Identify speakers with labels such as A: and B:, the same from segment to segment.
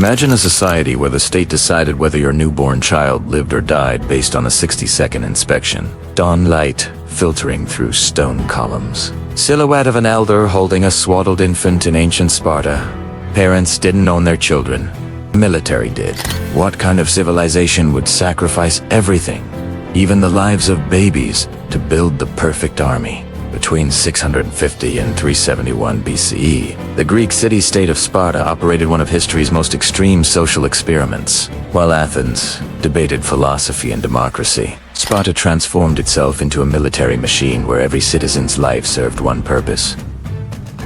A: Imagine a society where the state decided whether your newborn child lived or died based on a 60-second inspection. Dawn light filtering through stone columns. Silhouette of an elder holding a swaddled infant in ancient Sparta. Parents didn't own their children. Military did. What kind of civilization would sacrifice everything, even the lives of babies, to build the perfect army? Between 650 and 371 BCE, the Greek city-state of Sparta operated one of history's most extreme social experiments. While Athens debated philosophy and democracy, Sparta transformed itself into a military machine where every citizen's life served one purpose: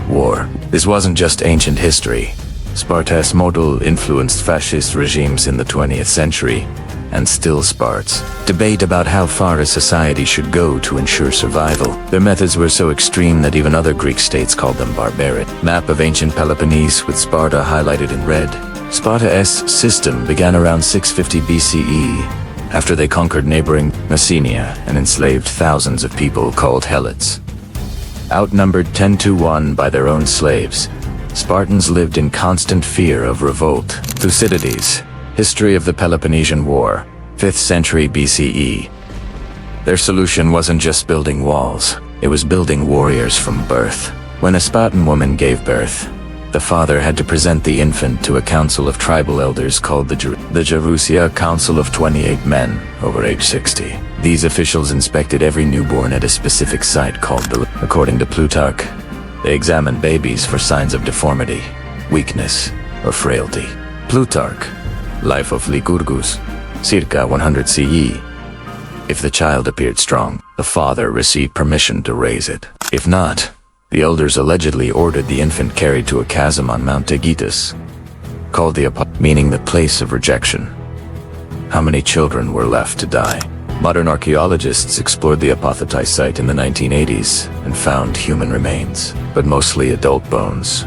A: war. This wasn't just ancient history. Sparta's model influenced fascist regimes in the 20th century, and still sparks debate about how far a society should go to ensure survival. Their methods were so extreme that even other Greek states called them barbaric. Map of ancient Peloponnese with Sparta highlighted in red. Sparta's system began around 650 BCE, after they conquered neighboring Messenia and enslaved thousands of people called helots. Outnumbered 10-1 by their own slaves, Spartans lived in constant fear of revolt. Thucydides, History of the Peloponnesian War, 5th century BCE. Their solution wasn't just building walls, it was building warriors from birth. When a Spartan woman gave birth, the father had to present the infant to a council of tribal elders called the Gerousia, Council of 28 men over age 60. These officials inspected every newborn at a specific site called the... According to Plutarch, they examined babies for signs of deformity, weakness, or frailty. Plutarch, Life of Lycurgus, circa 100 CE. If the child appeared strong, the father received permission to raise it. If not, the elders allegedly ordered the infant carried to a chasm on Mount Aegitus, called the Apothetae, meaning the place of rejection. How many children were left to die? Modern archaeologists explored the Apothetae site in the 1980s and found human remains, but mostly adult bones,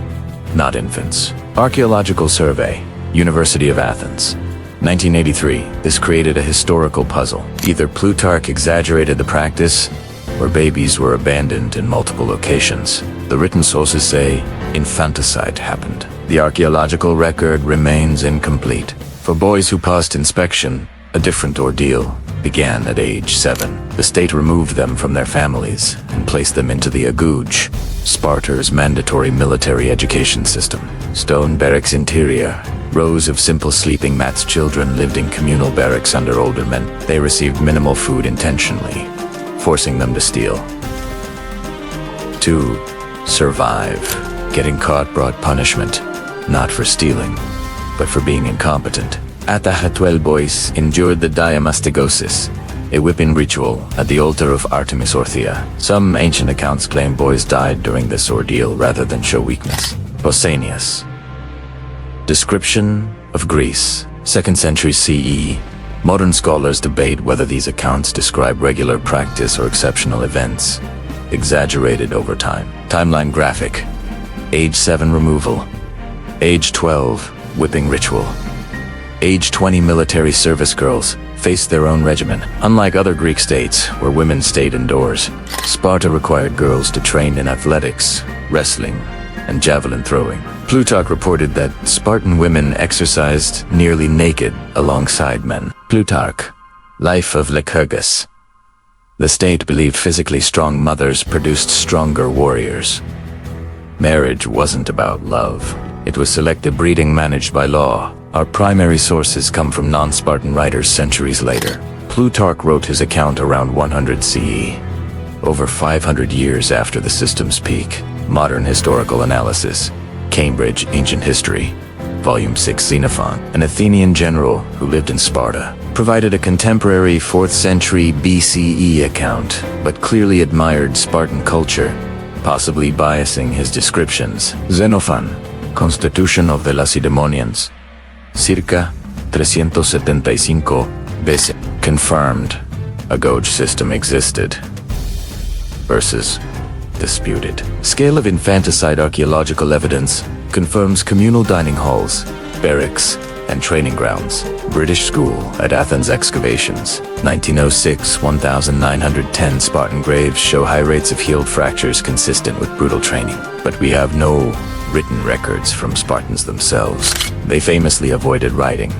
A: not infants. Archaeological Survey, University of Athens, 1983. This created a historical puzzle. Either Plutarch exaggerated the practice, or babies were abandoned in multiple locations. The written sources say infanticide happened. The archaeological record remains incomplete. For boys who passed inspection, a different ordeal began at age 7. The state removed them from their families and placed them into the Agoge, Sparta's mandatory military education system. Stone barracks interior. Rows of simple sleeping mats. Children lived in communal barracks under older men. They received minimal food intentionally, forcing them to steal. To survive. Getting caught brought punishment, not for stealing, but for being incompetent. Athens boys endured the diamastigosis, a whipping ritual at the altar of Artemis Orthia. Some ancient accounts claim boys died during this ordeal rather than show weakness. Pausanias. Description of Greece, 2nd century CE. Modern scholars debate whether these accounts describe regular practice or exceptional events, exaggerated over time. Timeline graphic. Age 7 removal. Age 12 whipping ritual. Age 20 military service girls faced their own regimen. Unlike other Greek states, where women stayed indoors, Sparta required girls to train in athletics, wrestling, and javelin throwing. Plutarch reported that Spartan women exercised nearly naked alongside men. Plutarch, Life of Lycurgus. The state believed physically strong mothers produced stronger warriors. Marriage wasn't about love. It was selective breeding managed by law. Our primary sources come from non-Spartan writers centuries later. Plutarch wrote his account around 100 CE, over 500 years after the system's peak. Modern historical analysis. Cambridge, Ancient History, Volume 6. Xenophon, an Athenian general who lived in Sparta, provided a contemporary 4th century BCE account, but clearly admired Spartan culture, possibly biasing his descriptions. Xenophon, Constitution of the Lacedaemonians, circa 375 BC, confirmed Agoge system existed. Versus disputed. Scale of infanticide. Archaeological evidence confirms communal dining halls, barracks, and training grounds. British school at Athens excavations. 1906, 1910 Spartan graves show high rates of healed fractures consistent with brutal training. But we have no written records from Spartans themselves. They famously avoided writing,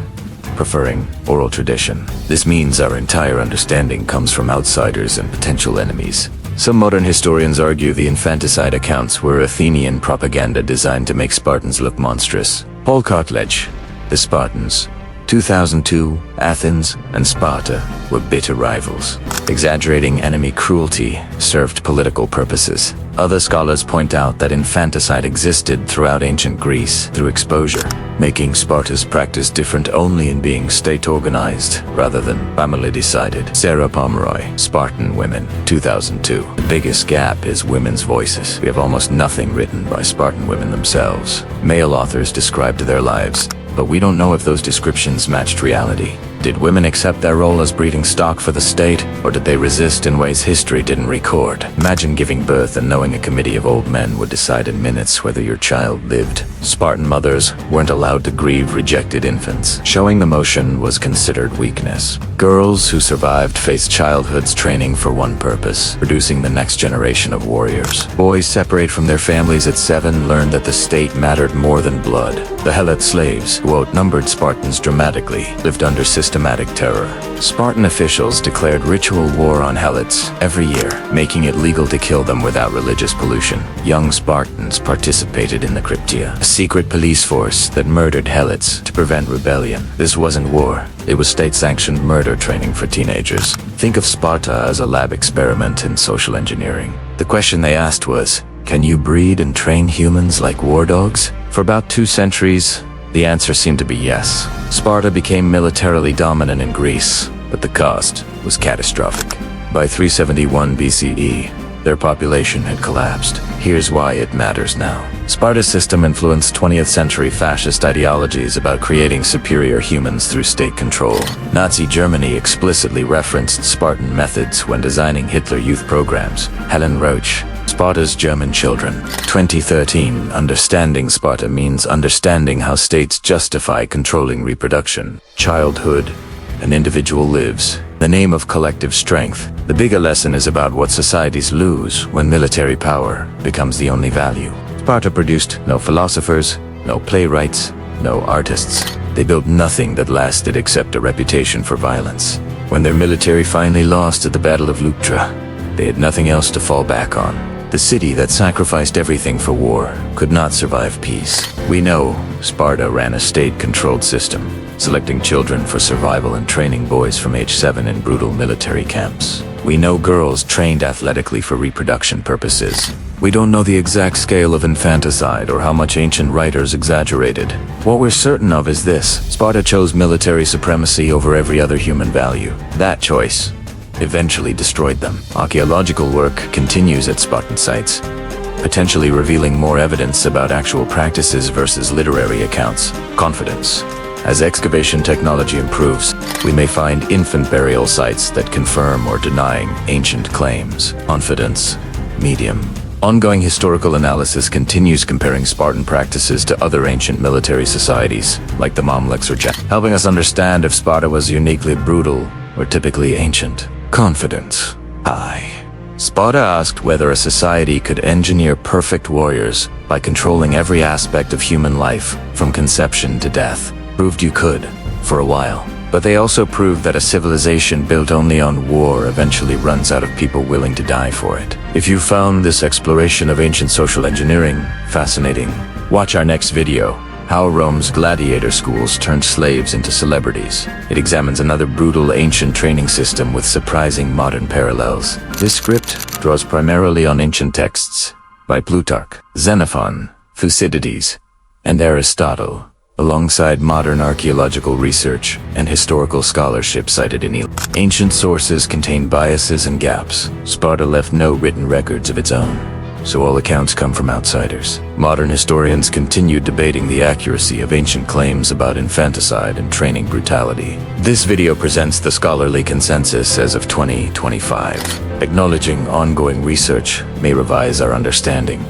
A: preferring oral tradition. This means our entire understanding comes from outsiders and potential enemies. Some modern historians argue the infanticide accounts were Athenian propaganda designed to make Spartans look monstrous. Paul Cartledge, The Spartans, 2002, Athens and Sparta were bitter rivals. Exaggerating enemy cruelty served political purposes. Other scholars point out that infanticide existed throughout ancient Greece through exposure, making Sparta's practice different only in being state-organized rather than family-decided. Sarah Pomeroy, Spartan Women, 2002. The biggest gap is women's voices. We have almost nothing written by Spartan women themselves. Male authors described their lives, but we don't know if those descriptions matched reality. Did women accept their role as breeding stock for the state, or did they resist in ways history didn't record? Imagine giving birth and knowing a committee of old men would decide in minutes whether your child lived. Spartan mothers weren't allowed to grieve rejected infants. Showing emotion was considered weakness. Girls who survived faced childhood's training for one purpose: producing the next generation of warriors. Boys separate from their families at 7 learned that the state mattered more than blood. The Helot slaves, who outnumbered Spartans dramatically, lived under systematic terror. Spartan officials declared ritual war on Helots every year, making it legal to kill them without religious pollution. Young Spartans participated in the Cryptia, a secret police force that murdered Helots to prevent rebellion. This wasn't war. It was state-sanctioned murder training for teenagers. Think of Sparta as a lab experiment in social engineering. The question they asked was, can you breed and train humans like war dogs? For about 2 centuries, the answer seemed to be yes. Sparta became militarily dominant in Greece, but the cost was catastrophic. By 371 BCE, their population had collapsed. Here's why it matters now. Sparta's system influenced 20th century fascist ideologies about creating superior humans through state control. Nazi Germany explicitly referenced Spartan methods when designing Hitler Youth programs. Helen Roach, Sparta's German Children, 2013. Understanding Sparta means understanding how states justify controlling reproduction. Childhood, an individual lives in the name of collective strength. The bigger lesson is about what societies lose when military power becomes the only value. Sparta produced no philosophers, no playwrights, no artists. They built nothing that lasted except a reputation for violence. When their military finally lost at the Battle of Leuctra, they had nothing else to fall back on. The city that sacrificed everything for war could not survive peace. We know Sparta ran a state-controlled system, selecting children for survival and training boys from age 7 in brutal military camps. We know girls trained athletically for reproduction purposes. We don't know the exact scale of infanticide or how much ancient writers exaggerated. What we're certain of is this: Sparta chose military supremacy over every other human value. That choice eventually destroyed them. Archaeological work continues at Spartan sites, potentially revealing more evidence about actual practices versus literary accounts. Confidence. As excavation technology improves, we may find infant burial sites that confirm or deny ancient claims. Confidence. Medium. Ongoing historical analysis continues comparing Spartan practices to other ancient military societies, like the Mamluks or helping us understand if Sparta was uniquely brutal or typically ancient. Confidence. High. Sparta asked whether a society could engineer perfect warriors by controlling every aspect of human life, from conception to death. Proved you could, for a while. But they also proved that a civilization built only on war eventually runs out of people willing to die for it. If you found this exploration of ancient social engineering fascinating, watch our next video: How Rome's gladiator schools turned slaves into celebrities. It examines another brutal ancient training system with surprising modern parallels. This script draws primarily on ancient texts by Plutarch, Xenophon, Thucydides, and Aristotle, alongside modern archaeological research and historical scholarship cited in ancient sources contain biases and gaps. Sparta left no written records of its own, so all accounts come from outsiders. Modern historians continue debating the accuracy of ancient claims about infanticide and training brutality. This video presents the scholarly consensus as of 2025. Acknowledging ongoing research may revise our understanding.